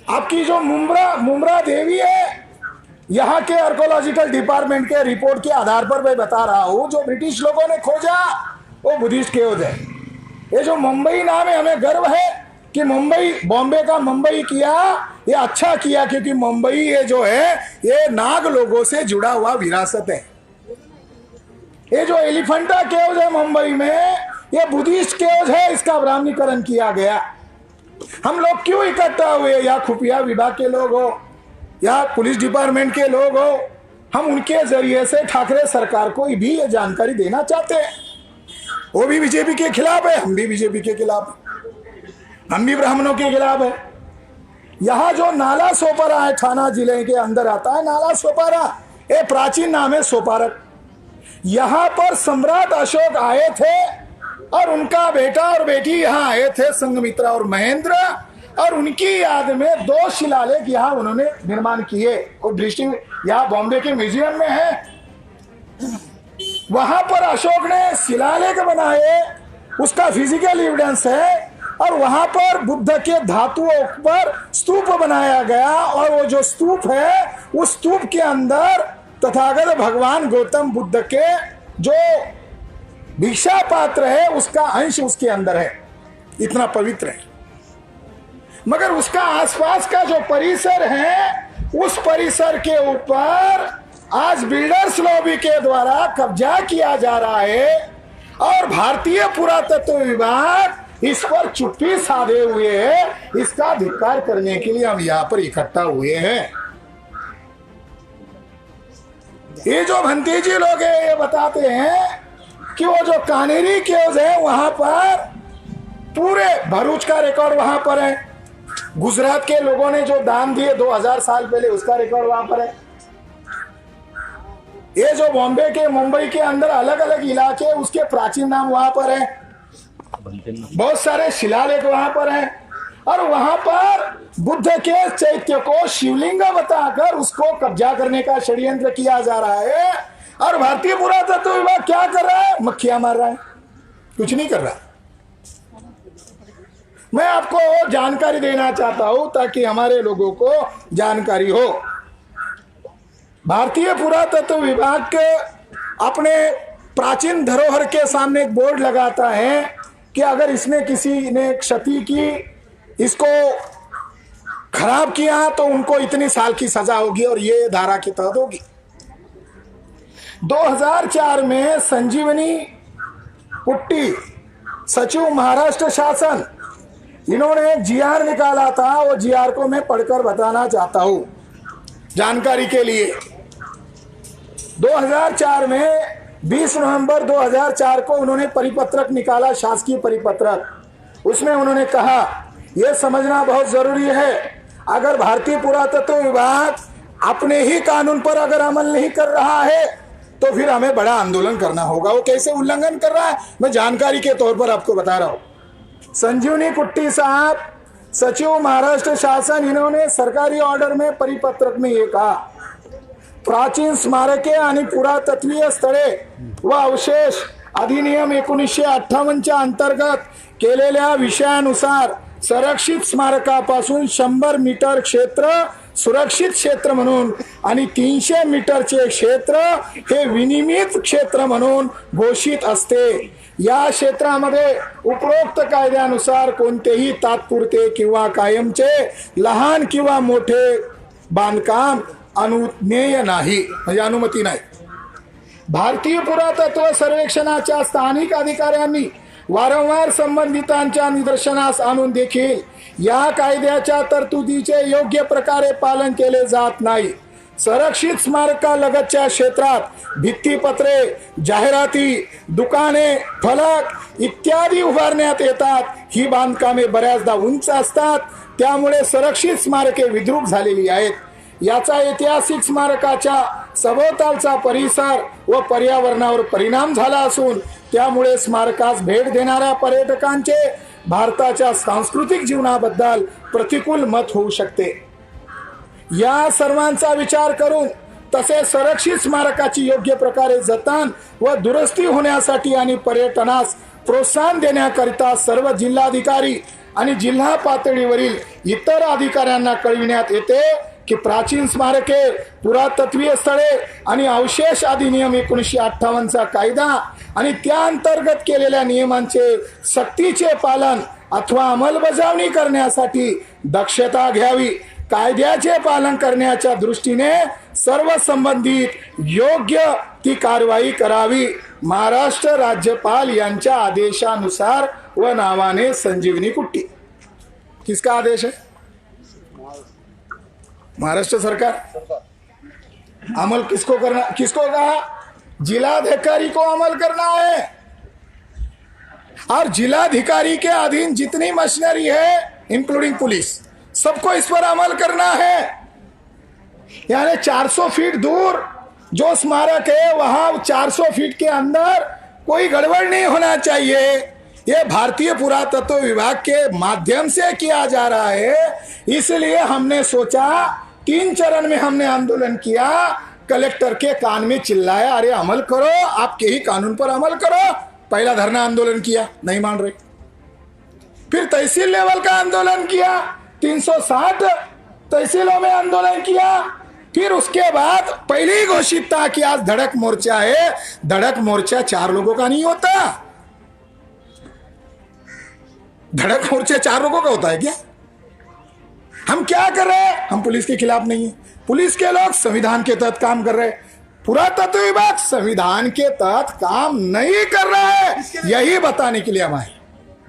आपकी जो मुमरा देवी है, यहाँ के आर्कोलॉजिकल डिपार्टमेंट के रिपोर्ट के आधार पर मैं बता रहा हूँ, जो ब्रिटिश लोगों ने खोजा वो बुद्धिस्ट केव्स है। ये जो मुंबई नाम है, हमें गर्व है कि मुंबई, बॉम्बे का मुंबई किया, ये अच्छा किया, क्योंकि मुंबई ये जो है ये नाग लोगों से जुड़ा हुआ विरासत है। ये जो एलिफेंटा केव्स है मुंबई में, ये बुद्धिस्ट केव्स है, इसका ब्राह्मणीकरण किया गया। हम लोग क्यों इकट्ठा हुए, या खुफिया विभाग के लोग हो या पुलिस डिपार्टमेंट के लोग हो, हम उनके जरिए से ठाकरे सरकार को भी ये जानकारी देना चाहते हैं। वो भी बीजेपी के खिलाफ है, हम भी बीजेपी के खिलाफ है, हम भी ब्राह्मणों के खिलाफ है। यहाँ जो नाला सोपारा है, थाना जिले के अंदर आता है नाला सोपारा, ये प्राचीन नाम है सोपारक। यहाँ पर सम्राट अशोक आए थे और उनका बेटा और बेटी यहाँ आए थे, संघमित्रा और महेंद्र, और उनकी याद में 2 शिलालेख यहाँ उन्होंने निर्माण किए। वो दृष्टि यहाँ बॉम्बे के म्यूजियम में है। वहां पर अशोक ने शिलालेख बनाए, उसका फिजिकल एविडेंस है, और वहां पर बुद्ध के धातुओं पर स्तूप बनाया गया, और वो जो स्तूप है उस स्तूप के अंदर तथागत भगवान गौतम बुद्ध के जो भिक्षा पात्र है उसका अंश उसके अंदर है, इतना पवित्र है। मगर उसका आसपास का जो परिसर है, उस परिसर के ऊपर आज बिल्डर्स लॉबी के द्वारा कब्जा किया जा रहा है, और भारतीय पुरातत्व विभाग इस पर चुप्पी साधे हुए है। इसका धिक्कार करने के लिए हम यहाँ पर इकट्ठा हुए हैं। ये जो भंतेजी लोग हैं, ये बताते हैं कि वो जो कानेरी केव्स है वहां पर पूरे भरूच का रिकॉर्ड वहां पर है, गुजरात के लोगों ने जो दान दिए 2000 साल पहले उसका रिकॉर्ड वहां पर है। ये जो बॉम्बे के मुंबई के अंदर अलग अलग इलाके उसके प्राचीन नाम वहां पर है, बहुत सारे शिलालेख वहां पर हैं, और वहां पर बुद्ध के चैत्य को शिवलिंग बताकर उसको कब्जा करने का षड्यंत्र किया जा रहा है। और भारतीय पुरातत्व विभाग क्या कर रहा है, मक्खियां मार रहा है, कुछ नहीं कर रहा। मैं आपको और जानकारी देना चाहता हूं ताकि हमारे लोगों को जानकारी हो। भारतीय पुरातत्व विभाग के अपने प्राचीन धरोहर के सामने एक बोर्ड लगाता है कि अगर इसने किसी ने क्षति की, इसको खराब किया, तो उनको इतनी साल की सजा होगी, और ये धारा के तहत होगी। 2004 में संजीवनी कुट्टी सचिव महाराष्ट्र शासन, इन्होंने एक जीआर निकाला था, वो जीआर को मैं पढ़कर बताना चाहता हूं जानकारी के लिए। 2004 में 20 नवंबर 2004 को उन्होंने परिपत्रक निकाला, शासकीय परिपत्रक। उसमें उन्होंने कहा, यह समझना बहुत जरूरी है, अगर भारतीय पुरातत्व विभाग अपने ही कानून पर अगर अमल नहीं कर रहा है तो फिर हमें बड़ा आंदोलन करना होगा। वो कैसे उल्लंघन कर रहा है, मैं जानकारी के तौर पर आपको बता रहा हूं। संजीवनी कुट्टी साहब, सचिव महाराष्ट्र शासन, इन्होंने सरकारी ऑर्डर में परिपत्रक में ये कहा, प्राचीन स्मारके आणि पुरातत्वीय स्थळे व अवशेष अधिनियम 1958च्या अंतर्गत केलेल्या विषयानुसार संरक्षित स्मारकापासून 100 मीटर क्षेत्र सुरक्षित क्षेत्र म्हणून आणि 300 मीटरचे क्षेत्र हे विनियमित क्षेत्र म्हणून घोषित असते। या क्षेत्रामध्ये उपरोक्त कायद्यानुसार कोणतेही तात्पुरते किंवा कायमचे लहान किंवा मोठे बांधकाम अनुज्ञेय नाही, म्हणजे अनुमती नाही। भारतीय पुरातत्व सर्वेक्षणाच्या स्थानिक अधिकाऱ्यांनी वारंवार संबंधितांच्या निदर्शनास आणून देखील या कायद्याच्या तरतुदीचे योग्य प्रकारे पालन केले जात नाही। संरक्षित स्मारकालगतच्या क्षेत्रात भित्तीपत्रे, जाहिराती, दुकाने, फलक इत्यादी उभारण्यात येतात। ही बांधकामे बऱ्याचदा उंच असतात, त्यामुळे संरक्षित स्मारके विद्रूप झालेली आहेत। याचा ऐतिहासिक स्मारकाच्या सभोवतालचा परिसर व पर्यावरणावर परिणाम झाला असून त्यामुळे स्मारकास भेट देणाऱ्या पर्यटकांचे भारताच्या सांस्कृतिक जीवनाबद्दल प्रतिकूल मत होऊ शकते। या सर्वांचा विचार करून तसेच संरक्षित स्मारकाची योग्य प्रकारे जतन व दुरुस्ती होण्यासाठी आणि पर्यटनास प्रोत्साहन देण्याकरिता सर्व जिल्हाधिकारी आणि जिल्हा पातळीवरील इतर अधिकाऱ्यांना कळविण्यात येते की प्राचीन स्मारके, पुरातत्वीय स्थळे आणि अवशेष अधिनियम 1958चा कायदा आणि त्या अंतर्गत केलेल्या नियमांचे सक्तीचे पालन अथवा अंमलबजावणी करण्यासाठी दक्षता घ्यावी. कायद्याचे पालन करण्याच्या दृष्टीने सर्व संबंधित योग्य ती कारवाई करावी. महाराष्ट्र राज्यपाल यांच्या आदेशानुसार व नावाने संजीवनी कुट्टी. किसका आदेश है? महाराष्ट्र सरकार. अमल किसको करना, किसको कहा? जिलाधिकारी को अमल करना है. और जिलाधिकारी के अधीन जितनी मशीनरी है इंक्लूडिंग पुलिस, सबको इस पर अमल करना है. यानी 400 फीट दूर जो स्मारक है वहां 400 फीट के अंदर कोई गड़बड़ नहीं होना चाहिए. ये भारतीय पुरातत्व विभाग के माध्यम से किया जा रहा है. इसलिए हमने सोचा 3 चरण में हमने आंदोलन किया. कलेक्टर के कान में चिल्लाया, अरे अमल करो, आपके ही कानून पर अमल करो. पहला धरना आंदोलन किया, नहीं मान रहे. फिर तहसील लेवल का आंदोलन किया, 360 तहसीलों में आंदोलन किया. फिर उसके बाद पहले ही घोषित था कि आज धड़क मोर्चा है. धड़क मोर्चा 4 लोगों का नहीं होता. धड़क मोर्चा 4 लोगों का होता है क्या? हम क्या कर रहे हैं? हम पुलिस के खिलाफ नहीं है. पुलिस के लोग संविधान के तहत काम कर रहे हैं. पुरातत्व विभाग संविधान के तहत काम नहीं कर रहा है. यही बताने के लिए हम आए.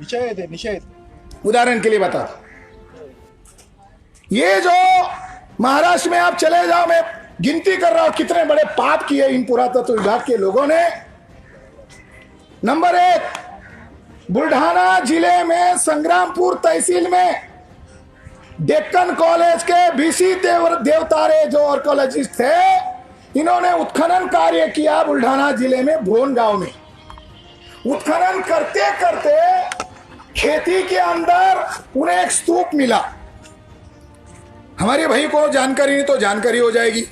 निषेध उदाहरण के लिए बता, ये जो महाराष्ट्र में आप चले जाओ, मैं गिनती कर रहा हूं कितने बड़े पाप किए इन पुरातत्व विभाग के लोगों ने. नंबर 1, बुल्ढाना जिले में संग्रामपुर तहसील में डेक्कन कॉलेज के बीसी देवतारे जो आर्कियोलॉजिस्ट थे, इन्होंने उत्खनन कार्य किया बुल्ढाना जिले में भोन गांव में. उत्खनन करते करते खेती के अंदर उन्हें एक स्तूप मिला. हमारे भाई को जानकारी नहीं तो जानकारी हो जाएगी,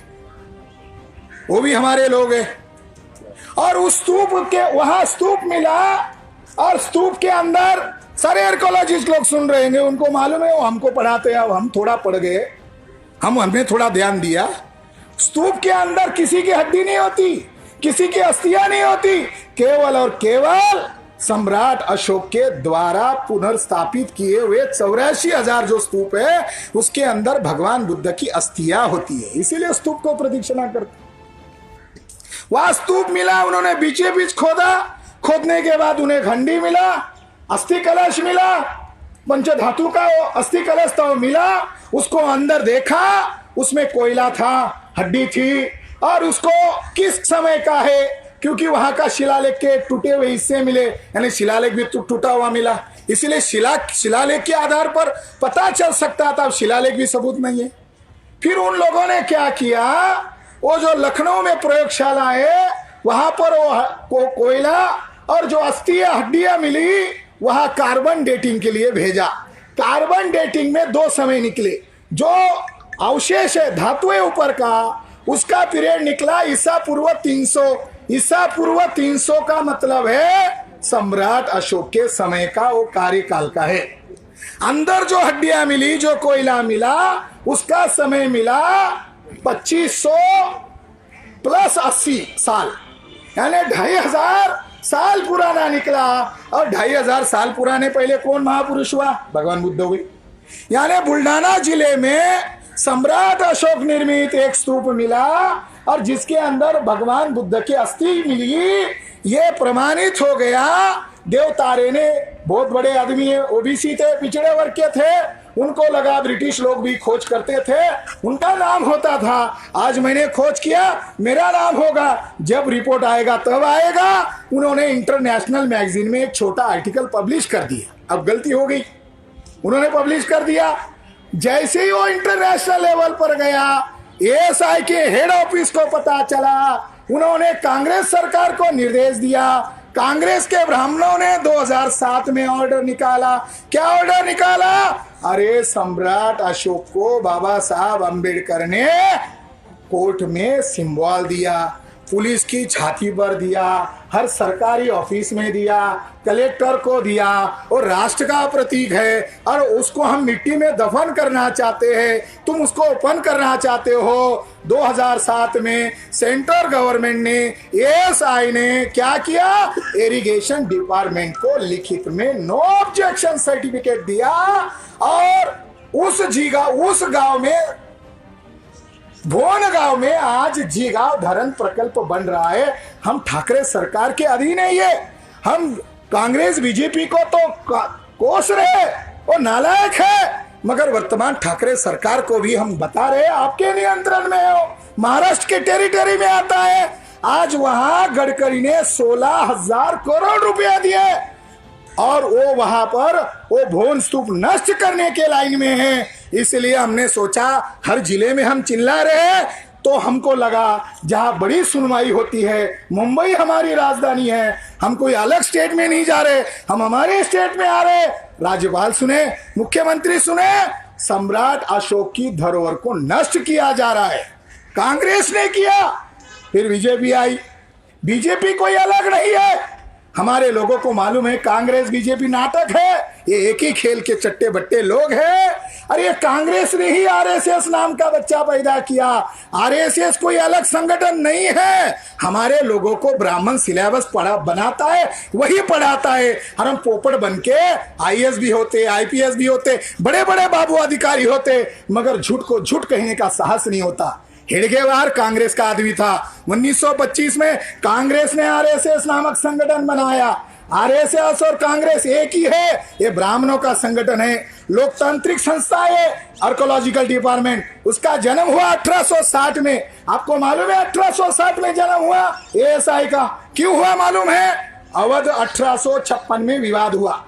वो भी हमारे लोग हैं. और उस स्तूप के वहां स्तूप मिला और स्तूप के अंदर सारे आर्कियोलॉजिस्ट लोग सुन रहे हैं, उनको मालूम है, वो हमको पढ़ाते हैं. अब हम थोड़ा पढ़ गए, हमने थोड़ा ध्यान दिया. स्तूप के अंदर किसी की हड्डी नहीं होती, किसी की अस्थियां नहीं होती. केवल और केवल सम्राट अशोक के द्वारा पुनर्स्थापित किए हुए 84,000 जो स्तूप है उसके अंदर भगवान बुद्ध की अस्थियां होती है. इसीलिए स्तूप को प्रदक्षिणा करते. वहां स्तूप मिला, उन्होंने बीचे बीच खोदा. खोदने के बाद उन्हें घंटी मिला, अस्थि कलश मिला, पंचधातु का अस्थि कलश तो मिला. उसको अंदर देखा, उसमें कोयला था, हड्डी थी. और उसको किस समय का है, क्योंकि वहां का शिलालेख के टूटे हुए हिस्से मिले, यानी शिलालेख भी टूटा हुआ मिला. इसलिए शिलालेख के आधार पर पता चल सकता था. शिलालेख भी सबूत नहीं है. फिर उन लोगों ने क्या किया, वो जो लखनऊ में प्रयोगशाला है वहां पर वो कोयला और जो अस्थि हड्डियां मिली वहां कार्बन डेटिंग के लिए भेजा. कार्बन डेटिंग में 2 समय निकले. जो अवशेष है धातु है ऊपर का, उसका पीरियड निकला ईसा पूर्व 300. ईसा पूर्व 300 का मतलब है सम्राट अशोक के समय का वो कार्यकाल का है. अंदर जो हड्डियां मिली, जो कोयला मिला, उसका समय मिला 2500 प्लस 80 साल, यानी 2500 साल पुराना निकला. और 2500 साल पुराने पहले कौन महापुरुष हुआ? भगवान बुद्ध हुए. यानी बुल्ढाना जिले में सम्राट अशोक निर्मित एक स्तूप मिला और जिसके अंदर भगवान बुद्ध की अस्थि मिली. ये प्रमाणित हो गया. देवतारे ने बहुत बड़े आदमी है, ओबीसी थे, पिछड़े वर्ग के थे. उनको लगा ब्रिटिश लोग भी खोज करते थे, उनका नाम होता था. आज मैंने खोज किया, मेरा नाम होगा. जब रिपोर्ट आएगा तब आएगा. उन्होंने इंटरनेशनल मैगजीन में एक छोटा आर्टिकल पब्लिश कर दिया. अब गलती हो गई, उन्होंने पब्लिश कर दिया. जैसे ही वो इंटरनेशनल लेवल पर गया, एएसआई के हेड ऑफिस को पता चला, उन्होंने कांग्रेस सरकार को निर्देश दिया. कांग्रेस के ब्राह्मणों ने 2007 में ऑर्डर निकाला. क्या ऑर्डर निकाला? अरे सम्राट अशोक को बाबा साहब अंबेडकर ने कोर्ट में सिंबल दिया, पुलिस की छाती पर दिया, हर सरकारी ऑफिस में दिया, कलेक्टर को दिया, और राष्ट्र का प्रतीक है और उसको हम मिट्टी में दफन करना चाहते हैं। तुम उसको ओपन करना चाहते हो। 2007 में सेंट्रल गवर्नमेंट ने, एएसआई ने क्या किया, इरिगेशन डिपार्टमेंट को लिखित में नो ऑब्जेक्शन सर्टिफिकेट दिया, और उस गांव में, भोन गांव में आज जीगांव धरण प्रकल्प बन रहा है। हम ठाकरे सरकार के अधीन है। ये हम कांग्रेस बीजेपी को तो कोस रहे और नालायक है, मगर वर्तमान ठाकरे सरकार को भी हम बता रहे आपके नियंत्रण में हो, महाराष्ट्र के टेरिटरी में आता है। आज वहां गडकरी ने 16,000 करोड़ रुपया दिए और वो वहां पर वो भोन स्तूप नष्ट करने के लाइन में है। इसलिए हमने सोचा हर जिले में हम चिल्ला रहे हैं, तो हमको लगा जहां बड़ी सुनवाई होती है, मुंबई हमारी राजधानी है, हम कोई अलग स्टेट में नहीं जा रहे, हम हमारे स्टेट में आ रहे। राज्यपाल सुने, मुख्यमंत्री सुने, सम्राट अशोक की धरोहर को नष्ट किया जा रहा है, कांग्रेस ने किया, फिर बीजेपी आई। बीजेपी कोई अलग नहीं है, हमारे लोगों को मालूम है कांग्रेस बीजेपी नाटक है, ये एक ही खेल के चट्टे बट्टे लोग हैं। अरे ये कांग्रेस ने ही आरएसएस नाम का बच्चा पैदा किया। आरएसएस कोई अलग संगठन नहीं है, हमारे लोगों को ब्राह्मण सिलेबस बनाता है, वही पढ़ाता है, और हम पोपट बन के आईएएस भी होते, आईपीएस भी होते, बड़े बड़े बाबू अधिकारी होते, मगर झूठ को झूठ कहने का साहस नहीं होता। हेडगेवार कांग्रेस का आदमी था। 1925 में कांग्रेस ने आरएसएस नामक संगठन बनाया। आरएसएस और कांग्रेस एक ही है, ये ब्राह्मणों का संगठन है। लोकतांत्रिक संस्था है आर्कोलॉजिकल डिपार्टमेंट, उसका जन्म हुआ 1860 में। आपको मालूम है 1860 में जन्म हुआ एएसआई का, क्यों हुआ मालूम है? अवध 1856 में विवाद हुआ,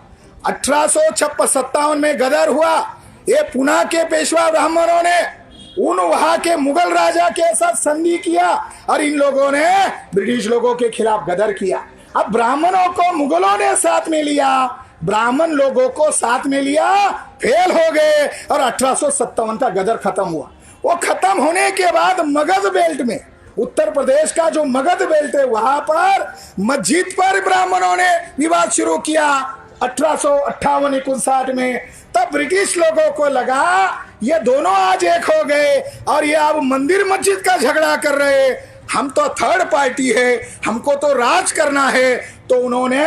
1857 में गदर हुआ। ये पुणे के पेशवा ब्राह्मणों ने उन वहां के मुगल राजा के साथ संधि किया और इन लोगों ने ब्रिटिश लोगों के खिलाफ गदर किया। अब ब्राह्मणों को मुगलों ने साथ में लिया, ब्राह्मण लोगों को साथ में लिया, फेल हो गए और 1857 का गदर खत्म हुआ। वो खत्म होने के बाद मगध बेल्ट में, उत्तर प्रदेश का जो मगध बेल्ट है, वहां पर मस्जिद पर ब्राह्मणों ने विवाद शुरू किया 1858-59 में। तब ब्रिटिश लोगों को लगा ये दोनों आज एक हो गए और ये अब मंदिर मस्जिद का झगड़ा कर रहे, हम तो थर्ड पार्टी है, हमको तो राज करना है। तो उन्होंने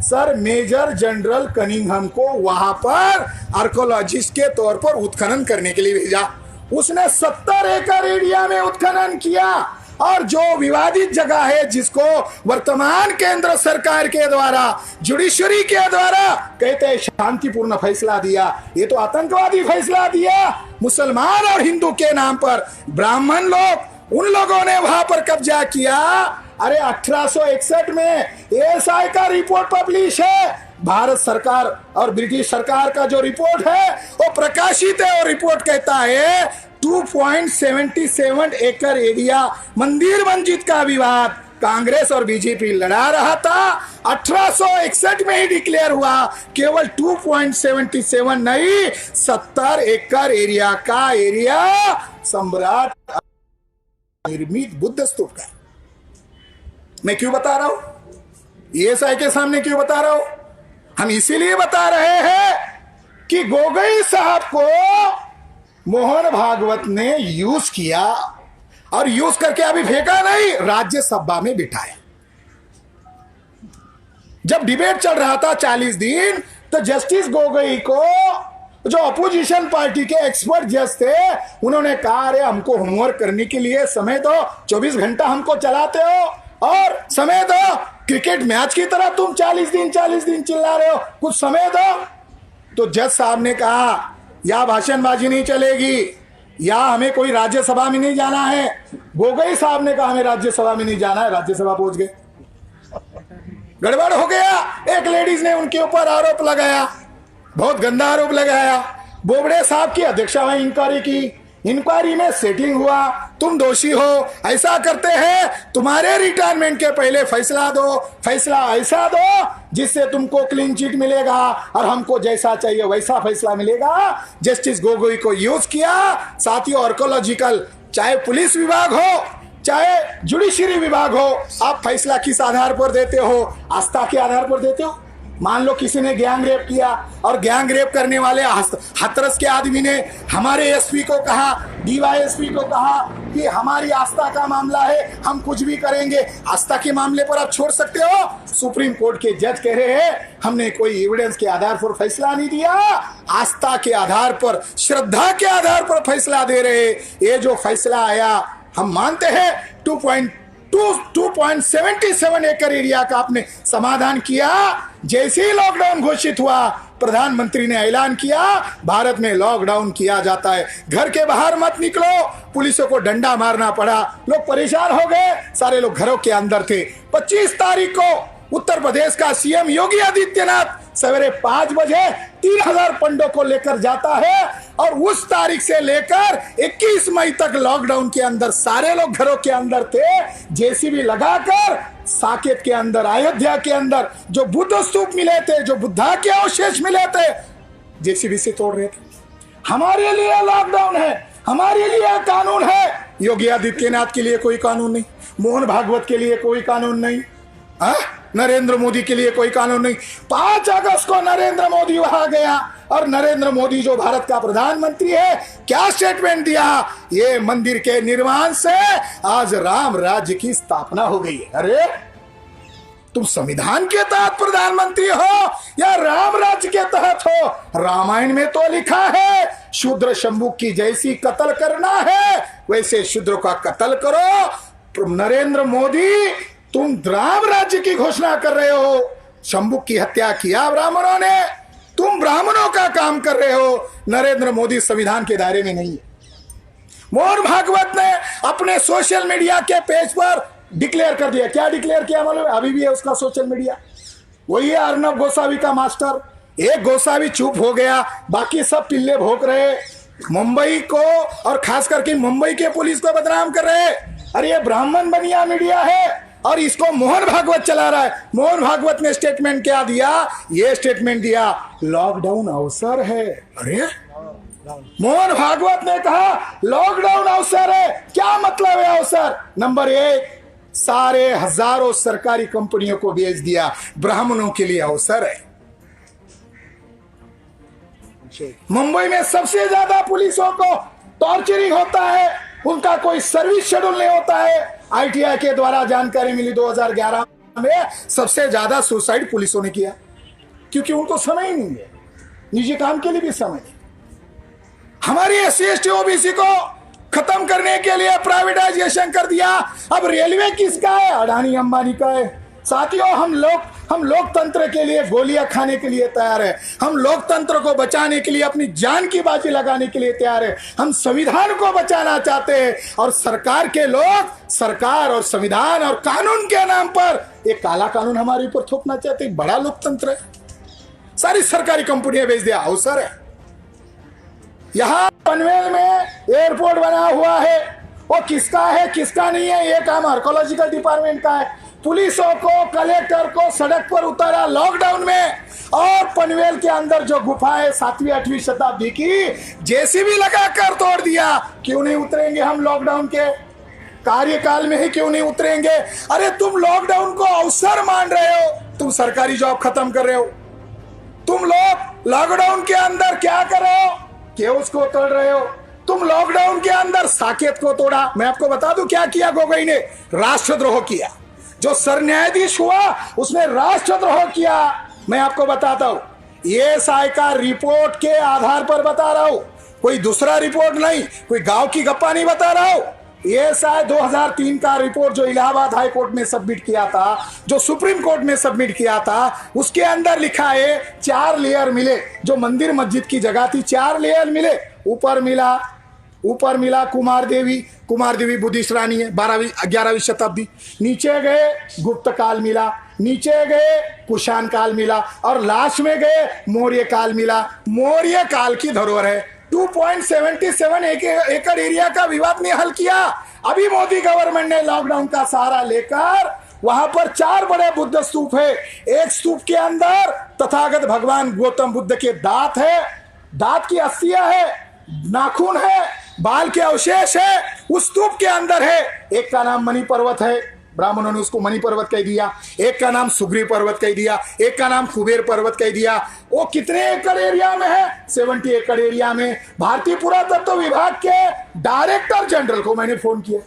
सर मेजर जनरल कनिंघम को वहां पर आर्कोलॉजिस्ट के तौर पर उत्खनन करने के लिए भेजा। उसने 70 एकड़ एरिया में उत्खनन किया और जो विवादित जगह है, जिसको वर्तमान केंद्र सरकार के द्वारा, जुडिशरी के द्वारा कहते हैं शांतिपूर्ण फैसला दिया, ये तो आतंकवादी फैसला दिया। मुसलमान और हिंदू के नाम पर ब्राह्मण लोग, उन लोगों ने वहां पर कब्जा किया। अरे 1861 में एएसआई का रिपोर्ट पब्लिश है, भारत सरकार और ब्रिटिश सरकार का जो रिपोर्ट है वो प्रकाशित है। और रिपोर्ट कहता है 2.77 एकड़ एरिया मंदिर मस्जिद का विवाद कांग्रेस और बीजेपी लड़ा रहा था, 1861 में ही डिक्लेयर हुआ। केवल 2.77 नहीं, 70 एकड़ एरिया का एरिया सम्राट निर्मित बुद्ध स्तूप का। मैं क्यों बता रहा हूं, एएसआई के सामने क्यों बता रहा हूं? हम इसीलिए बता रहे हैं कि गोगोई साहब को मोहन भागवत ने यूज किया और यूज करके अभी फेंका नहीं, राज्यसभा में बिठाया। जब डिबेट चल रहा था 40 दिन, तो जस्टिस गोगोई को जो अपोजिशन पार्टी के एक्सपर्ट जज थे, उन्होंने कहा अरे हमको होमवर्क करने के लिए समय दो, 24 घंटा हमको चलाते हो और समय दो, क्रिकेट मैच की तरह तुम 40 दिन चिल्ला रहे हो, कुछ समय दो। तो जज साहब ने कहा या भाषणबाजी नहीं चलेगी, या हमें कोई राज्यसभा में नहीं जाना है। गोगोई साहब ने कहा हमें राज्यसभा में नहीं जाना है, राज्यसभा पहुंच गए। गड़बड़ हो गया। एक लेडीज ने उनके ऊपर आरोप लगाया, बहुत गंदा आरोप लगाया। बोबड़े साहब की अध्यक्षता में इंक्वायरी की, इंक्वायरी में सेटिंग हुआ, तुम दोषी हो, ऐसा करते हैं, तुम्हारे रिटायरमेंट के पहले फैसला दो, फैसला ऐसा दो जिससे तुमको क्लीन चिट मिलेगा और हमको जैसा चाहिए वैसा फैसला मिलेगा। जस्टिस गोगोई को यूज किया। साथियों, आर्कोलॉजिकल, चाहे पुलिस विभाग हो, चाहे जुडिशरी विभाग हो, आप फैसला किस आधार पर देते हो? आस्था के आधार पर देते हो? मान लो किसी ने गैंग रेप किया और गैंग रेप करने वाले हाथरस के आदमी ने हमारे एसपी को कहा, डीवाईएसपी को कहा कि हमारी आस्था का मामला है, हम कुछ भी करेंगे। आस्था के मामले पर आप छोड़ सकते हो? सुप्रीम कोर्ट के जज कह रहे हैं हमने कोई एविडेंस के आधार पर फैसला नहीं दिया, आस्था के आधार पर, श्रद्धा के आधार पर फैसला दे रहे। ये जो फैसला आया हम मानते हैं 2.77 एकड़ एरिया का आपने समाधान किया। जैसे ही लॉकडाउन घोषित हुआ, प्रधानमंत्री ने ऐलान किया भारत में लॉकडाउन किया जाता है, घर के बाहर मत निकलो। पुलिसों को डंडा मारना पड़ा, लोग परेशान हो गए, सारे लोग घरों के अंदर थे। 25 तारीख को उत्तर प्रदेश का सीएम योगी आदित्यनाथ सवेरे 5 बजे 3000 पंडों को लेकर जाता है और उस तारीख से लेकर 21 मई तक लॉकडाउन के अंदर सारे लोग घरों के अंदर थे। जेसीबी लगाकर साकेत के अंदर, अयोध्या के अंदर जो बुद्ध स्तूप मिले थे, जो बुद्धा के अवशेष मिले थे, जेसीबी से तोड़ रहे थे। हमारे लिए लॉकडाउन है, हमारे लिए कानून है। योगी आदित्यनाथ के लिए कोई कानून नहीं, मोहन भागवत के लिए कोई कानून नहीं, नरेंद्र मोदी के लिए कोई कानून नहीं। 5 अगस्त को नरेंद्र मोदी वहां गया और नरेंद्र मोदी जो भारत का प्रधानमंत्री है, क्या स्टेटमेंट दिया? ये मंदिर के निर्माण से आज राम राज्य की स्थापना हो गई है। अरे तुम संविधान के तहत प्रधानमंत्री हो या राम राज्य के तहत हो? रामायण में तो लिखा है शूद्र शंभू की जैसी कत्ल करना है वैसे शूद्र का कत्ल करो। नरेंद्र मोदी तुम राम राज्य की घोषणा कर रहे हो, शंभू की हत्या किया ब्राह्मणों ने, तुम ब्राह्मणों का काम कर रहे हो। नरेंद्र मोदी संविधान के दायरे में नहीं है। मोहन भागवत ने अपने सोशल मीडिया के पेज पर डिक्लेयर कर दिया। क्या डिक्लेयर किया मालूम है? अभी भी है उसका सोशल मीडिया, वही है अर्नब गोस्वामी का मास्टर। एक गोस्वामी चुप हो गया, बाकी सब पिल्ले भोंक रहे, मुंबई को और खास करके मुंबई के पुलिस को बदनाम कर रहे। अरे ये ब्राह्मण बनिया मीडिया है और इसको मोहन भागवत चला रहा है। मोहन भागवत ने स्टेटमेंट क्या दिया? ये स्टेटमेंट दिया लॉकडाउन अवसर है। अरे मोहन भागवत ने कहा लॉकडाउन अवसर है। क्या मतलब है अवसर? नंबर 1, सारे हजारों सरकारी कंपनियों को बेच दिया, ब्राह्मणों के लिए अवसर है। मुंबई में सबसे ज्यादा पुलिसों को टॉर्चरिंग होता है, उनका कोई सर्विस शेड्यूल नहीं होता है। आईटीआई के द्वारा जानकारी मिली 2011 में सबसे ज्यादा सुसाइड पुलिसों ने किया, क्योंकि उनको समय ही नहीं है, निजी काम के लिए भी समय नहीं। हमारी एससी एसटी ओबीसी को खत्म करने के लिए प्राइवेटाइजेशन कर दिया। अब रेलवे किसका है? अडानी अंबानी का है। साथियों, हम लोकतंत्र के लिए गोलियां खाने के लिए तैयार है, हम लोकतंत्र को बचाने के लिए अपनी जान की बाजी लगाने के लिए तैयार है, हम संविधान को बचाना चाहते हैं। और सरकार के लोग सरकार और संविधान और कानून के नाम पर एक काला कानून हमारे ऊपर थोपना चाहते हैं। बड़ा लोकतंत्र है, सारी सरकारी कंपनियां बेच दिया, अवसर है। यहां पनवेल में एयरपोर्ट बना हुआ है, वो किसका है किसका नहीं है ये काम आर्कोलॉजिकल डिपार्टमेंट का है। पुलिसों को, कलेक्टर को सड़क पर उतारा लॉकडाउन में, और पनवेल के अंदर जो गुफा है 7वीं 8वीं शताब्दी की, जेसीबी लगाकर तोड़ दिया। क्यों नहीं उतरेंगे हम लॉकडाउन के कार्यकाल में ही? क्यों नहीं उतरेंगे? अरे तुम लॉकडाउन को अवसर मान रहे हो, तुम सरकारी जॉब खत्म कर रहे हो। तुम लोग लॉकडाउन के अंदर क्या कर रहे हो? केओस को तोड़ रहे हो। तुम लॉकडाउन के अंदर साकेत को तोड़ा। मैं आपको बता दूं क्या किया गोगोई ने? राष्ट्रद्रोह किया। जो सर न्यायाधीश हुआ उसने राष्ट्रद्रोह किया। मैं आपको बताता हूं, एएसआई का रिपोर्ट के आधार पर बता रहा हूं, कोई दूसरा रिपोर्ट नहीं, कोई गांव की गप्पा नहीं बता रहा हूं। एएसआई 2003 का रिपोर्ट जो इलाहाबाद हाई कोर्ट में सबमिट किया था, जो सुप्रीम कोर्ट में सबमिट किया था, उसके अंदर लिखा है 4 लेयर मिले। जो मंदिर मस्जिद की जगह थी 4 लेयर मिले। ऊपर मिला कुमार देवी बुद्धिस्ट रानी है, 11वीं शताब्दी। नीचे गए गुप्त काल मिला, नीचे गए कुषाण काल मिला, और लास्ट में गए मौर्य काल मिला। मौर्य काल की धरोहर है। 2.77 एकड़ एरिया का विवाद ने हल किया। अभी मोदी गवर्नमेंट ने लॉकडाउन का सहारा लेकर वहां पर 4 बड़े बुद्ध स्तूप है। एक स्तूप के अंदर तथागत भगवान गौतम बुद्ध के दांत है, दांत की अस्थियां है, नाखून है, बाल के अवशेष है उस स्तूप के अंदर है। एक का नाम मणि पर्वत है, ब्राह्मणों ने उसको मणि पर्वत कह दिया। एक का नाम सुग्रीव पर्वत कह दिया। एक का नाम कुबेर पर्वत कह दिया। वो कितने एकड़ एरिया में है? 70 एकड़ एरिया में। भारतीय पुरातत्व विभाग के डायरेक्टर जनरल को मैंने फोन किया,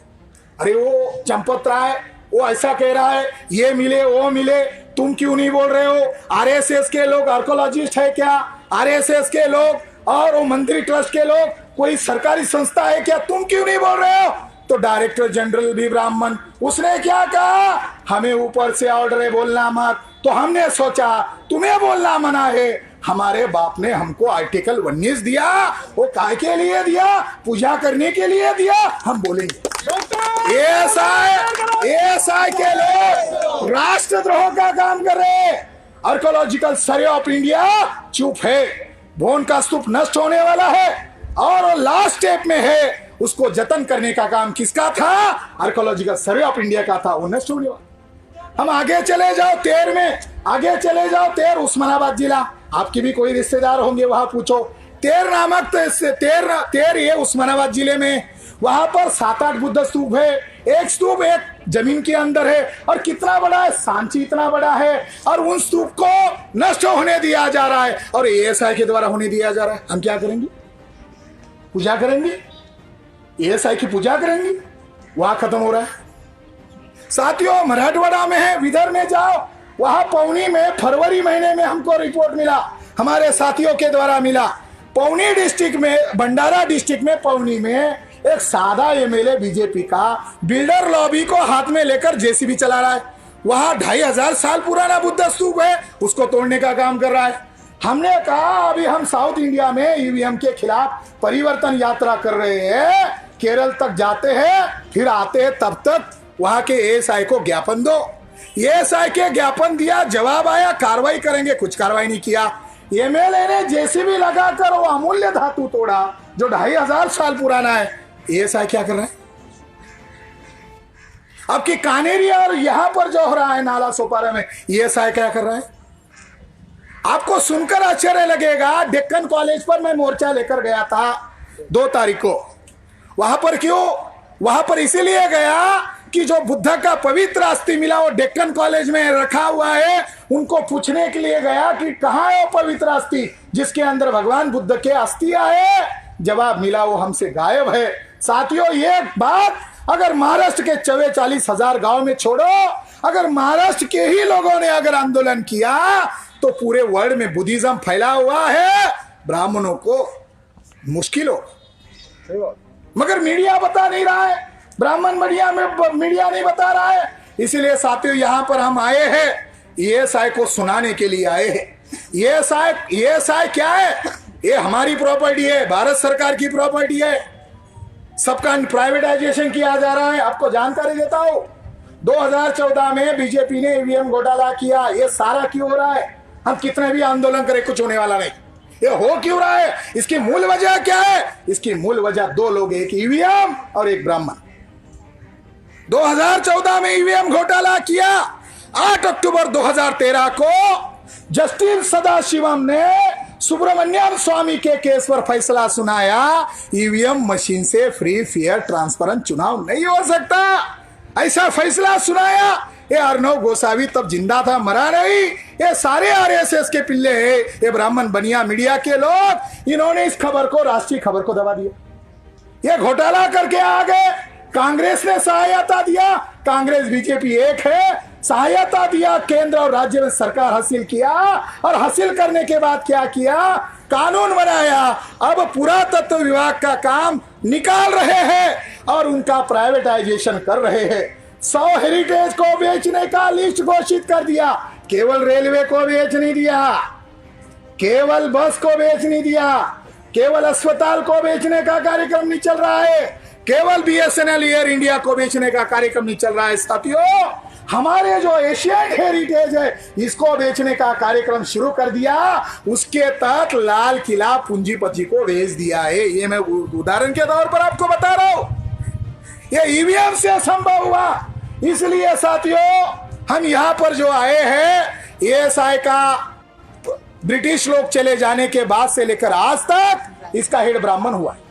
अरे वो चंपत राय वो ऐसा कह रहा है, ये मिले वो मिले, तुम क्यों नहीं बोल रहे हो? आरएसएस के लोग आर्कोलॉजिस्ट है क्या? आरएसएस के लोग और वो मंदिर ट्रस्ट के लोग कोई सरकारी संस्था है क्या? तुम क्यों नहीं बोल रहे हो? तो डायरेक्टर जनरल भी ब्राह्मण, उसने क्या कहा, हमें ऊपर से ऑर्डर है बोलना मत। तो हमने सोचा तुम्हें बोलना मना है, हमारे बाप ने हमको आर्टिकल 19 दिया, वो काय के लिए दिया? पूजा करने के लिए दिया। हम बोलेंगे एएसआई के लोग राष्ट्रद्रोह का काम कर रहे हैं। आर्कोलॉजिकल सर्वे ऑफ इंडिया चुप है। भोन का स्तूप नष्ट होने वाला है और लास्ट स्टेप में है। उसको जतन करने का काम किसका था? आर्कोलॉजिकल सर्वे ऑफ इंडिया का था, वो नष्ट होने वाला। हम आगे चले जाओ तेर में, आगे चले जाओ तेर, उस्मानाबाद जिला, आपके भी कोई रिश्तेदार होंगे, वहां पूछो। तेर नामक तेर ये उस्मानाबाद जिले में, वहां पर 7-8 बुद्ध स्तूप है। एक स्तूप एक जमीन के अंदर है और कितना बड़ा है? सांची इतना बड़ा है। और उन स्तूप को नष्ट होने दिया जा रहा है और एएसआई के द्वारा होने दिया जा रहा है। हम क्या करेंगे? पूजा करेंगे? एएसआई की पूजा करेंगे? वहां खत्म हो रहा है। साथियों, मराठवाड़ा में है, विदर्भ में जाओ, वहां पौनी में फरवरी महीने में हमको रिपोर्ट मिला, हमारे साथियों के द्वारा मिला। पौनी डिस्ट्रिक्ट में, भंडारा डिस्ट्रिक्ट में पौनी में एक सादा एमएलए बीजेपी का बिल्डर लॉबी को हाथ में लेकर जेसीबी चला रहा है। वहां 2500 साल पुराना बुद्ध स्तूप है, उसको तोड़ने का काम कर रहा है। हमने कहा अभी हम साउथ इंडिया में ईवीएम के खिलाफ परिवर्तन यात्रा कर रहे हैं, केरल तक जाते हैं, फिर आते हैं, तब तक वहां के एएसआई को ज्ञापन दो। एएसआई के ज्ञापन दिया, जवाब आया कार्रवाई करेंगे, कुछ कार्रवाई नहीं किया। एमएलए ने जेसीबी लगाकर वो अमूल्य धातु तोड़ा जो 2500 साल पुराना है। एएसआई क्या कर रहा है? अब की कानेरी और यहां पर जो हो रहा है नाला सोपारा में, एएसआई क्या कर रहा है? आपको सुनकर आश्चर्य लगेगा, डेक्कन कॉलेज पर मैं मोर्चा लेकर गया था 2 तारीख को। वहां पर क्यों? वहां पर इसीलिए गया कि जो बुद्ध का पवित्र अस्थि मिला वो डेक्कन कॉलेज में रखा हुआ है, उनको पूछने के लिए गया कि कहाँ है वो पवित्र अस्थि जिसके अंदर भगवान बुद्ध के अस्थियां है। जवाब मिला वो हमसे गायब है। साथियों, ये बात अगर महाराष्ट्र के 44,000 गांव में छोड़ो, अगर महाराष्ट्र के ही लोगों ने अगर आंदोलन किया तो पूरे वर्ल्ड में बुद्धिज्म फैला हुआ है, ब्राह्मणों को मुश्किल हो। मगर मीडिया बता नहीं रहा है, ब्राह्मण मीडिया नहीं बता रहा है। इसीलिए साथियों, यहां पर हम आए हैं, एएसआई को सुनाने के लिए आए हैं। एएसआई क्या है? ये हमारी प्रॉपर्टी है, भारत सरकार की प्रॉपर्टी है, सबका प्राइवेटाइजेशन किया जा रहा है। आपको जानकारी देता हूं, 2014 में बीजेपी ने ईवीएम घोटाला किया। ये सारा क्यों हो रहा है? हम कितने भी आंदोलन करें, कुछ होने वाला नहीं। ये हो क्यों रहा है? इसकी मूल वजह क्या है? इसकी मूल वजह 2 लोग, एक ईवीएम और एक ब्राह्मण। 2014 में ईवीएम घोटाला किया। 8 अक्टूबर 2013 को जस्टिस सदाशिवम ने सुब्रमण्यम स्वामी के केस पर फैसला सुनाया, ईवीएम मशीन से फ्री फेयर ट्रांसपेरेंट चुनाव नहीं हो सकता। ऐसा फैसला सुनाया। ये अर्णव गोसावी तब जिंदा था, मरा नहीं। ये सारे आरएसएस के पिल्ले हैं, ये ब्राह्मण बनिया मीडिया के लोग, इन्होंने इस खबर को, राष्ट्रीय खबर को दबा दिया। ये घोटाला करके आ गए। कांग्रेस ने सहायता दिया, कांग्रेस बीजेपी एक है, सहायता दिया, केंद्र और राज्य में सरकार हासिल किया, और हासिल करने के बाद क्या किया? कानून बनाया। अब पुरातत्व विभाग का काम निकाल रहे हैं और उनका प्राइवेटाइजेशन कर रहे हैं। 100 हेरिटेज को बेचने का लिस्ट घोषित कर दिया। केवल रेलवे को बेच नहीं दिया, केवल बस को बेच नहीं दिया, केवल अस्पताल को बेचने का कार्यक्रम नहीं चल रहा है, केवल बीएसएनएल एयर इंडिया को बेचने का कार्यक्रम नहीं चल रहा है। साथियों, हमारे जो एशियन हेरिटेज है इसको बेचने का कार्यक्रम शुरू कर दिया। उसके तहत लाल किला पूंजीपति को बेच दिया है। ये मैं उदाहरण के तौर पर आपको बता रहा हूं। ये ईवीएम से संभव हुआ। इसलिए साथियों, हम यहां पर जो आए हैं, एएसआई का ब्रिटिश लोग चले जाने के बाद से लेकर आज तक इसका हेड ब्राह्मण हुआ है।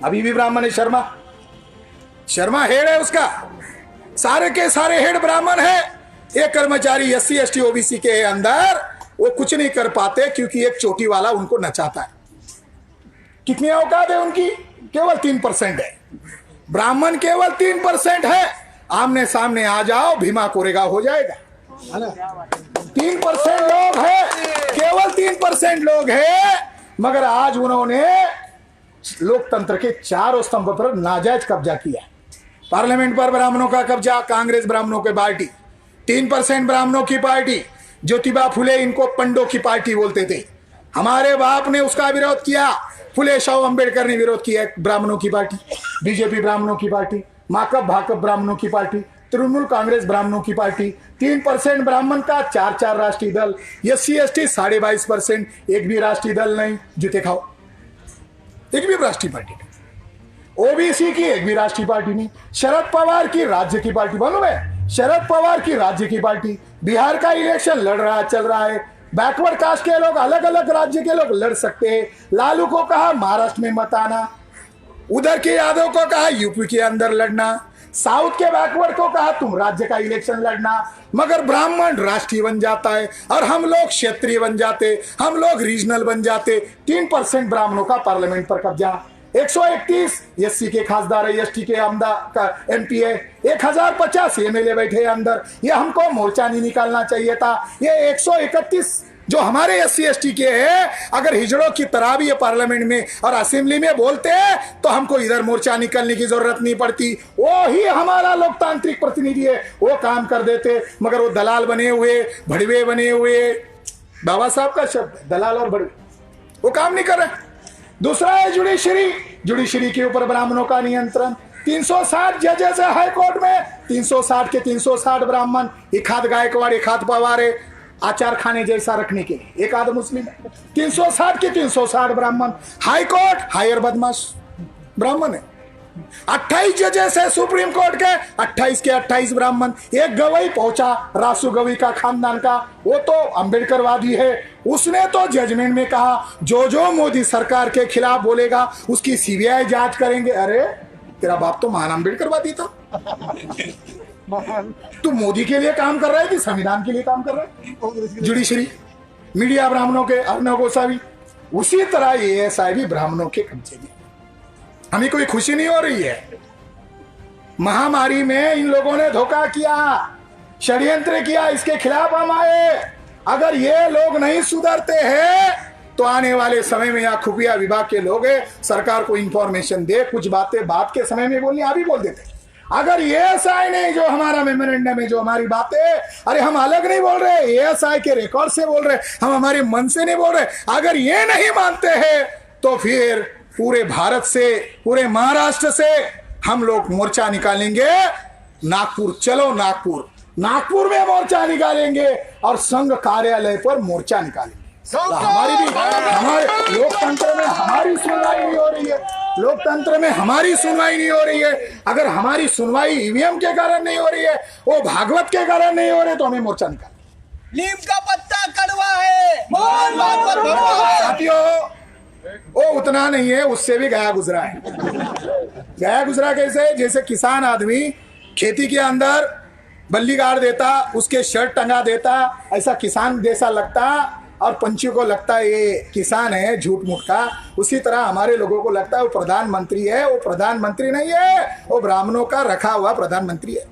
अभी भी ब्राह्मण है। शर्मा हेड है उसका, सारे के सारे हेड ब्राह्मण है। एक कर्मचारी SC ST OBC के अंदर वो कुछ नहीं कर पाते क्योंकि एक चोटी वाला उनको नचाता है। कितनी औकात है उनकी? केवल 3% है। ब्राह्मण केवल 3% है। आमने सामने आ जाओ, भीमा कोरेगा हो जाएगा। 3% लोग हैं, केवल 3% लोग हैं, मगर आज उन्होंने लोकतंत्र के चारों स्तंभ पर नाजायज कब्जा किया। पार्लियामेंट पर ब्राह्मणों का कब्जा, कांग्रेस ब्राह्मणों की पार्टी, 3% ब्राह्मणों की पार्टी। ज्योतिबा फुले इनको पंडों की पार्टी बोलते थे। हमारे बाप ने उसका विरोध किया, फुले शाह अंबेडकर ने विरोध किया। ब्राह्मणों की पार्टी, बीजेपी ब्राह्मणों की पार्टी, माकप भाकप ब्राह्मणों की पार्टी, तृणमूल कांग्रेस ब्राह्मणों की पार्टी। 3% ब्राह्मण का 4 राष्ट्रीय दल। SC ST 22.5%, एक भी राष्ट्रीय दल नहीं। जूते खाओ, एक भी राष्ट्रीय पार्टी नहीं। OBC की एक भी राष्ट्रीय पार्टी नहीं। शरद पवार की राज्य की पार्टी, मालूम है? शरद पवार की राज्य की पार्टी। बिहार का इलेक्शन लड़ रहा है, चल रहा है। बैकवर्ड कास्ट के लोग, अलग अलग राज्य के लोग लड़ सकते हैं। लालू को कहा महाराष्ट्र में मत आना, उधर के यादव को कहा यूपी के अंदर लड़ना, साउथ के बैकवर्ड को कहा तुम राज्य का इलेक्शन लड़ना। मगर ब्राह्मण राष्ट्रीय बन जाता है और हम लोग क्षेत्रीय बन जाते, हम लोग रीजनल बन जाते। 3% ब्राह्मणों का पार्लियामेंट पर कब्जा। 131 SC के खासदार है, ST के आमदा का MP है। 1050 MLA बैठे अंदर। ये हमको मोर्चा नहीं निकालना चाहिए था। ये 131 जो हमारे SC ST के हैं, अगर हिजड़ों की तरह भी ये पार्लियामेंट में और असेंबली में बोलते हैं तो हमको इधर मोर्चा निकलने की जरूरत नहीं पड़ती। वो ही हमारा लोकतांत्रिक प्रतिनिधि है, वो काम कर देते। मगर वो दलाल बने हुए, भड़वे बने हुए, बाबा साहब का शब्द दलाल और भड़वे, वो काम नहीं कर रहे। दूसरा है जुडिशरी के ऊपर ब्राह्मणों का नियंत्रण। 360 जजेस है हाई कोर्ट में, 360 के 360 ब्राह्मण। एक हाथ गायकवाड़, एक हाथ पवार है, आचार खाने जैसा रखने के लिए। एक आध मुस्लिम है। 360 के 360 ब्राह्मण। हाई कोर्ट हायर बदमाश ब्राह्मण है। 28 जजेस है सुप्रीम कोर्ट के, 28 के 28 ब्राह्मण। एक गवाही पहुंचा रासू गवई का खानदान का, वो तो अंबेडकरवादी है। उसने तो जजमेंट में कहा जो मोदी सरकार के खिलाफ बोलेगा उसकी CBI जांच करेंगे। अरे तेरा बाप तो महान अंबेडकरवादी था। तू मोदी के लिए काम कर रहा है कि संविधान के लिए काम कर रहा है? जुडिशरी, मीडिया ब्राह्मणों के, अर्णव गोस्वामी। उसी तरह ASI भी ब्राह्मणों के कब्जे में। हमें कोई खुशी नहीं हो रही है। महामारी में इन लोगों ने धोखा किया, षड्यंत्र किया, इसके खिलाफ हम आए। अगर ये लोग नहीं सुधरते हैं तो आने वाले समय में यहाँ खुफिया विभाग के लोग सरकार को इंफॉर्मेशन दे, कुछ बातें बात के समय में बोलनी अभी बोल देते। अगर ASI नहीं, जो हमारा मेमोरेंडम है, जो हमारी बातें, अरे हम अलग नहीं बोल रहे, ASI के रिकॉर्ड से बोल रहे, हम हमारे मन से नहीं बोल रहे। अगर ये नहीं मानते हैं तो फिर पूरे भारत से, पूरे महाराष्ट्र से हम लोग मोर्चा निकालेंगे। नागपुर चलो, नागपुर में मोर्चा निकालेंगे और संघ कार्यालय पर मोर्चा निकालेंगे। हमारे लोकतंत्र में हमारी सुनवाई नहीं हो रही है। लोकतंत्र में हमारी सुनवाई नहीं हो रही है। अगर हमारी सुनवाई EVM के कारण नहीं हो रही है, वो भागवत के कारण नहीं हो रहे, तो हमें मोर्चा निकालेंगे। नीम का पत्ता कड़वा है, मोहन भागवत कड़वा है। साथियों, वो उतना नहीं है, उससे भी गया गुजरा है। गया गुजरा कैसे? जैसे किसान आदमी खेती के अंदर बल्ली गाड़ देता, उसके शर्ट टंगा देता, ऐसा किसान जैसा लगता और पंछियों को लगता है ये किसान है, झूठ मूठ का। उसी तरह हमारे लोगों को लगता है वो प्रधानमंत्री है। वो प्रधानमंत्री नहीं है, वो ब्राह्मणों का रखा हुआ प्रधानमंत्री है।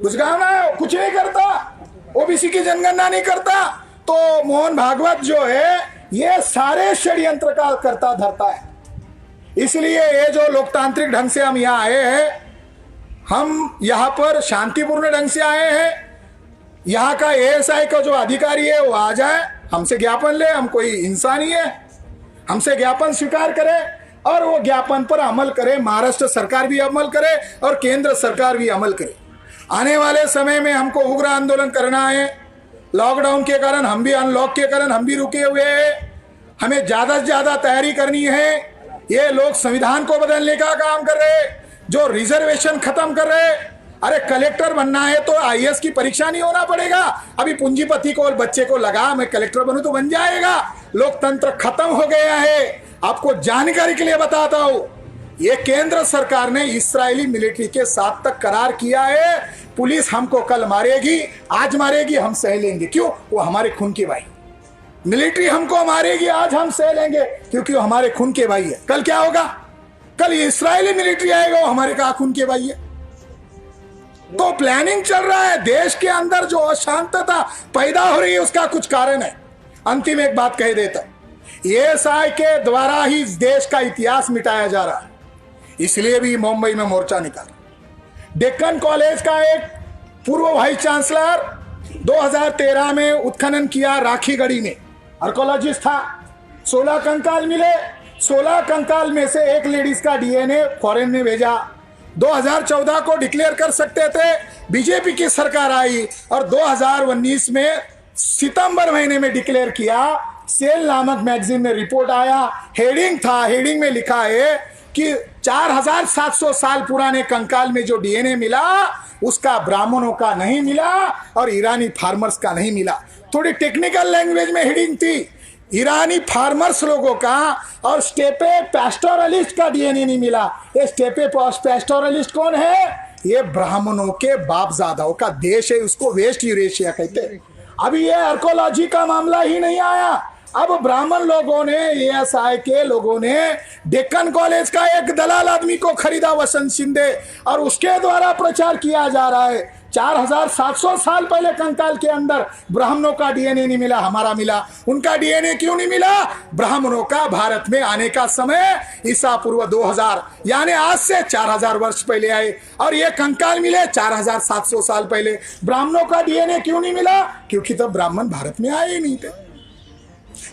बुझगावना कुछ नहीं करता, OBC की जनगणना नहीं करता। तो मोहन भागवत जो है ये सारे षड्यंत्र का करता धरता है। इसलिए ये जो लोकतांत्रिक ढंग से हम यहाँ आए हैं, हम यहाँ पर शांतिपूर्ण ढंग से आए हैं। यहाँ का ASI का जो अधिकारी है वो आ जाए, हमसे ज्ञापन ले, हम कोई इंसान ही है, हमसे ज्ञापन स्वीकार करे और वो ज्ञापन पर अमल करे। महाराष्ट्र सरकार भी अमल करे और केंद्र सरकार भी अमल करे। आने वाले समय में हमको उग्र आंदोलन करना है। लॉकडाउन के कारण हम भी, अनलॉक के कारण हम भी रुके हुए हैं। हमें ज्यादा से ज्यादा तैयारी करनी है। ये लोग संविधान को बदलने का काम कर रहे, जो रिजर्वेशन खत्म कर रहे। अरे कलेक्टर बनना है तो IAS की परीक्षा नहीं होना पड़ेगा। अभी पूंजीपति को और बच्चे को लगा मैं कलेक्टर बनूं तो बन जाएगा। लोकतंत्र खत्म हो गया है। आपको जानकारी के लिए बताता हूं, ये केंद्र सरकार ने इस्राएली मिलिट्री के साथ तक करार किया है, पुलिस हमको कल मारेगी, आज मारेगी, हम सह लेंगे। क्यों? वो हमारे खून के भाई। मिलिट्री हमको मारेगी, आज हम सह लेंगे क्योंकि वो हमारे खून के भाई है। कल क्या होगा? कल इस्राएली मिलिट्री आएगा, वो हमारे कहा खून के भाई है। तो प्लानिंग चल रहा है। देश के अंदर जो अशांतता पैदा हो रही है उसका कुछ कारण है। अंतिम एक बात कह देता, ASI के द्वारा ही देश का इतिहास मिटाया जा रहा है, इसलिए भी मुंबई में मोर्चा निकाला। डेक्कन कॉलेज का एक पूर्व वाइस चांसलर 2013 में उत्खनन किया राखीगढ़ी में, आर्कोलॉजिस्ट था। 16 कंकाल मिले, 16 कंकाल में से एक लेडीज का DNA फॉरेन में भेजा। 2014 को डिक्लेयर कर सकते थे, बीजेपी की सरकार आई और 2019 में सितंबर महीने में डिक्लेयर किया। सेल नामक मैगजीन में रिपोर्ट आया, हेडिंग था, हेडिंग में लिखा है कि 4700 साल पुराने कंकाल में जो DNA मिला उसका ब्राह्मणों का नहीं मिला और ईरानी फार्मर्स का नहीं मिला। थोड़ी टेक्निकल लैंग्वेज में हेडिंग थी, ईरानी फार्मर्स लोगों का और स्टेपे पैस्टोरलिस्ट का DNA नहीं मिला। ये स्टेपे पैस्टोरलिस्ट कौन है? ये ब्राह्मणों के बापजादाओं का देश है, उसको वेस्ट यूरेशिया कहते हैं। अभी ये आर्कोलॉजी का मामला ही नहीं आया, अब ब्राह्मण लोगों ने, ASI के लोगों ने डेक्कन कॉलेज का एक दलाल आदमी को खरीदा, वसंत शिंदे, और उसके द्वारा प्रचार किया जा रहा है 4700 साल पहले कंकाल के अंदर ब्राह्मणों का DNA नहीं मिला, हमारा मिला। उनका DNA क्यों नहीं मिला? ब्राह्मणों का भारत में आने का समय ईसा पूर्व 2000 यानी आज से 4000 वर्ष पहले आए और ये कंकाल मिले 4700 साल पहले। ब्राह्मणों का DNA क्यों नहीं मिला? क्योंकि तब ब्राह्मण भारत में आए ही नहीं थे।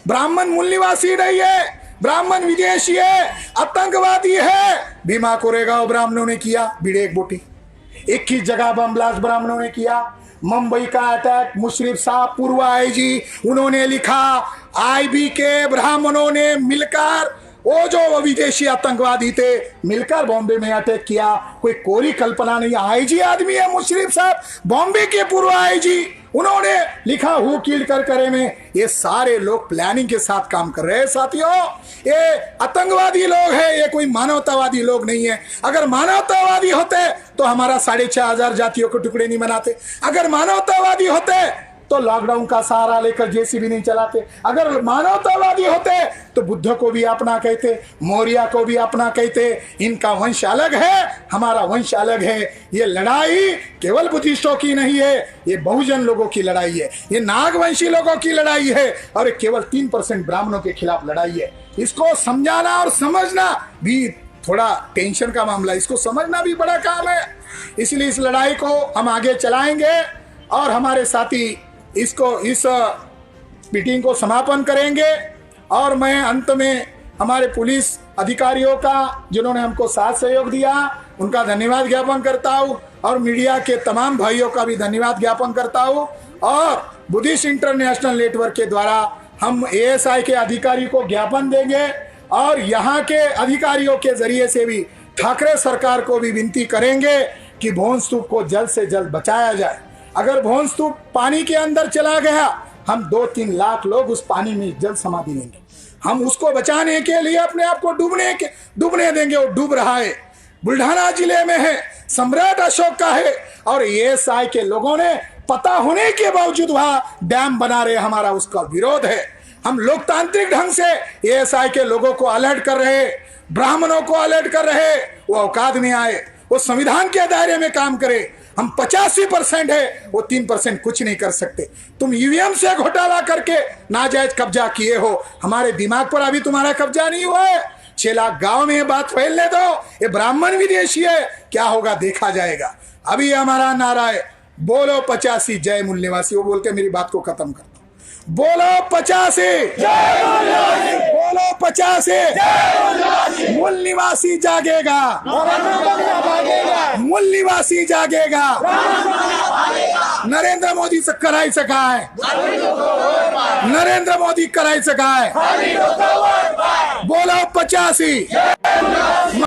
ब्राह्मण मूल निवासी नहीं है, ब्राह्मण विदेशी है, आतंकवादी है। भीमा कोरेगांव ब्राह्मणों ने किया, बिड़ेक बोटी 21 जगह बम ब्लास्ट ब्राह्मणों ने किया। मुंबई का अटैक, मुशर्रफ साहब पूर्व IG, उन्होंने लिखा IB के ब्राह्मणों ने मिलकर, वो जो विदेशी आतंकवादी थे, मिलकर बॉम्बे में अटैक किया। कोई कोरी कल्पना नहीं, IG आदमी है मुशर्रफ साहब, बॉम्बे के पूर्व IG, उन्होंने लिखा हु किल कर करे में। ये सारे लोग प्लानिंग के साथ काम कर रहे हैं साथियों। ये आतंकवादी लोग हैं, ये कोई मानवतावादी लोग नहीं है। अगर मानवतावादी होते तो हमारा 6500 जातियों के टुकड़े नहीं बनाते। अगर मानवतावादी होते तो लॉकडाउन का सहारा लेकर JCB नहीं चलाते। अगर मानवतावादी होते तो बुद्ध को भी अपना कहते, मौर्य को भी अपना कहते। इनका वंश अलग है, हमारा वंश अलग है। ये लड़ाई केवल बुद्धिस्टों की नहीं है, ये बहुजन लोगों की लड़ाई है, ये नागवंशी लोगों की लड़ाई है और केवल 3% ब्राह्मणों के खिलाफ लड़ाई है। इसको समझाना और समझना भी थोड़ा टेंशन का मामला, इसको समझना भी बड़ा काम है। इसलिए इस लड़ाई को हम आगे चलाएंगे और हमारे साथी इस मीटिंग को समापन करेंगे। और मैं अंत में हमारे पुलिस अधिकारियों का, जिन्होंने हमको साथ सहयोग दिया, उनका धन्यवाद ज्ञापन करता हूँ और मीडिया के तमाम भाइयों का भी धन्यवाद ज्ञापन करता हूँ। और बुद्धिस्ट इंटरनेशनल नेटवर्क के द्वारा हम ASI के अधिकारी को ज्ञापन देंगे और यहाँ के अधिकारियों के जरिए से भी ठाकरे सरकार को भी विनती करेंगे कि भोन स्तूप को जल्द से जल्द बचाया जाए। अगर भोन स्तूप पानी के अंदर चला गया, हम 2-3 लाख लोग उस पानी में जल समाधि लेंगे। हम उसको बचाने के लिए अपने आप को डूबने देंगे। वो डूब रहा है, बुल्ढाना जिले में है, सम्राट अशोक का है और ASI के लोगों ने पता होने के बावजूद वहां डैम बना रहे, हमारा उसका विरोध है। हम लोकतांत्रिक ढंग से ASI के लोगों को अलर्ट कर रहे, ब्राह्मणों को अलर्ट कर रहे, वो औकात में आए, वो संविधान के दायरे में काम करे। हम 85% है, वो 3% कुछ नहीं कर सकते। तुम EVM से घोटाला करके नाजायज कब्जा किए हो, हमारे दिमाग पर अभी तुम्हारा कब्जा नहीं हुआ है। 6 लाख गांव में ये बात फैलने दो, ये ब्राह्मण विदेशी है, क्या होगा देखा जाएगा। अभी हमारा नारा है, बोलो 85 जय मूल निवासी। वो बोल के मेरी बात को खत्म करता हूं। बोलो 85, बोलो 85, मूल निवासी जागेगा, मूल निवासी जागेगा। नरेंद्र मोदी से कराई सका है, नरेंद्र मोदी कराई सका है। बोलो 85।